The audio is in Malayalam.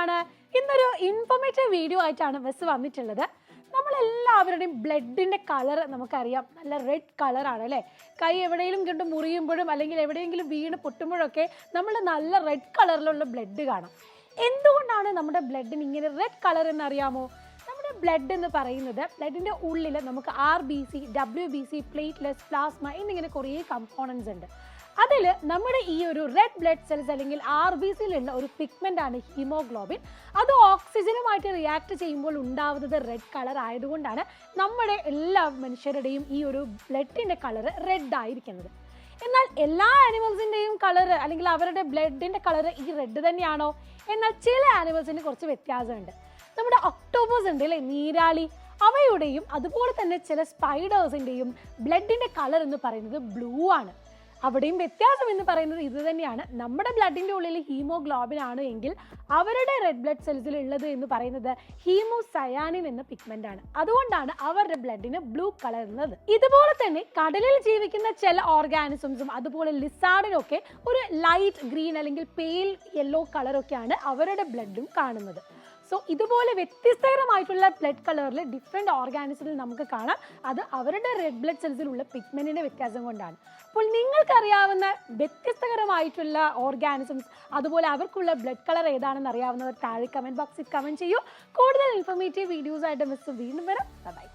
ആണ്. ഇന്നൊരു ഇൻഫോർമേറ്റീവ് വീഡിയോ ആയിട്ടാണ് മിസ് വന്നിട്ടുള്ളത്. നമ്മളെല്ലാവരുടെയും ബ്ലഡിൻ്റെ കളർ നമുക്കറിയാം, നല്ല റെഡ് കളറാണ് അല്ലേ. കൈ എവിടെയെങ്കിലും കൊണ്ട് മുറിയുമ്പോഴും അല്ലെങ്കിൽ എവിടെയെങ്കിലും വീണ് പൊട്ടുമ്പോഴൊക്കെ നമ്മൾ നല്ല റെഡ് കളറിലുള്ള ബ്ലഡ് കാണാം. എന്തുകൊണ്ടാണ് നമ്മുടെ ബ്ലഡിന് ഇങ്ങനെ റെഡ് കളർ എന്നറിയാമോ? നമ്മുടെ ബ്ലഡ് എന്ന് പറയുന്നത് ബ്ലഡിൻ്റെ ഉള്ളിൽ നമുക്ക് RBC, WBC, പ്ലേറ്റ്ലെറ്റ്സ്, പ്ലാസ്മ എന്നിങ്ങനെ കുറേ കമ്പോണൻസ് ഉണ്ട്. അതിൽ നമ്മുടെ ഈ ഒരു റെഡ് ബ്ലഡ് സെൽസ് അല്ലെങ്കിൽ RBCയിലുള്ള ഒരു പിഗ്മെൻ്റ് ആണ് ഹീമോഗ്ലോബിൻ. അത് ഓക്സിജനുമായിട്ട് റിയാക്ട് ചെയ്യുമ്പോൾ ഉണ്ടാവുന്നത് റെഡ് കളർ ആയതുകൊണ്ടാണ് നമ്മുടെ എല്ലാ മനുഷ്യരുടെയും ഈ ഒരു ബ്ലഡിൻ്റെ കളർ റെഡ് ആയിരിക്കുന്നത്. എന്നാൽ എല്ലാ ആനിമൽസിൻ്റെയും കളർ അല്ലെങ്കിൽ അവരുടെ ബ്ലഡിൻ്റെ കളർ ഈ റെഡ് തന്നെയാണോ? എന്നാൽ ചില ആനിമൽസിന് കുറച്ച് വ്യത്യാസമുണ്ട്. നമ്മുടെ ഒക്ടോപസ് ഉണ്ട് അല്ലേ, നീരാളി, അവയുടെയും അതുപോലെ തന്നെ ചില സ്പൈഡേഴ്സിൻ്റെയും ബ്ലഡിൻ്റെ കളർ എന്ന് പറയുന്നത് ബ്ലൂ ആണ്. അവിടെയും വ്യത്യാസം എന്ന് പറയുന്നത് ഇത് തന്നെയാണ്. നമ്മുടെ ബ്ലഡിൻ്റെ ഉള്ളിൽ ഹീമോഗ്ലോബിൻ ആണ് എങ്കിൽ അവരുടെ റെഡ് ബ്ലഡ് സെൽസിൽ ഉള്ളത് എന്ന് പറയുന്നത് ഹീമോസയാനിൻ എന്ന പിഗ്മെൻ്റ് ആണ്. അതുകൊണ്ടാണ് അവരുടെ ബ്ലഡിന് ബ്ലൂ കളർ എന്നത്. ഇതുപോലെ തന്നെ കടലിൽ ജീവിക്കുന്ന ചില ഓർഗാനിസംസും അതുപോലെ ലിസാർഡിനൊക്കെ ഒരു ലൈറ്റ് ഗ്രീൻ അല്ലെങ്കിൽ പെയിൽ യെല്ലോ കളറൊക്കെയാണ് അവരുടെ ബ്ലഡും കാണുന്നത്. സോ ഇതുപോലെ വ്യത്യസ്തകരമായിട്ടുള്ള ബ്ലഡ് കളറിൽ ഡിഫറെൻറ്റ് ഓർഗാനിസത്തിൽ നമുക്ക് കാണാം. അത് അവരുടെ റെഡ് ബ്ലഡ് സെൽസിലുള്ള പിഗ്മെൻറ്റിൻ്റെ വ്യത്യാസം കൊണ്ടാണ്. അപ്പോൾ നിങ്ങൾക്കറിയാവുന്ന വ്യത്യസ്തകരമായിട്ടുള്ള ഓർഗാനിസംസ് അതുപോലെ അവർക്കുള്ള ബ്ലഡ് കളർ ഏതാണെന്ന് അറിയാവുന്നവർ താഴെ കമൻറ്റ് ബോക്സിൽ കമൻറ്റ് ചെയ്യൂ. കൂടുതൽ ഇൻഫോർമേറ്റീവ് വീഡിയോസ് ആയിട്ട് മിസ് വീണ്ടും വരാം. ബൈ.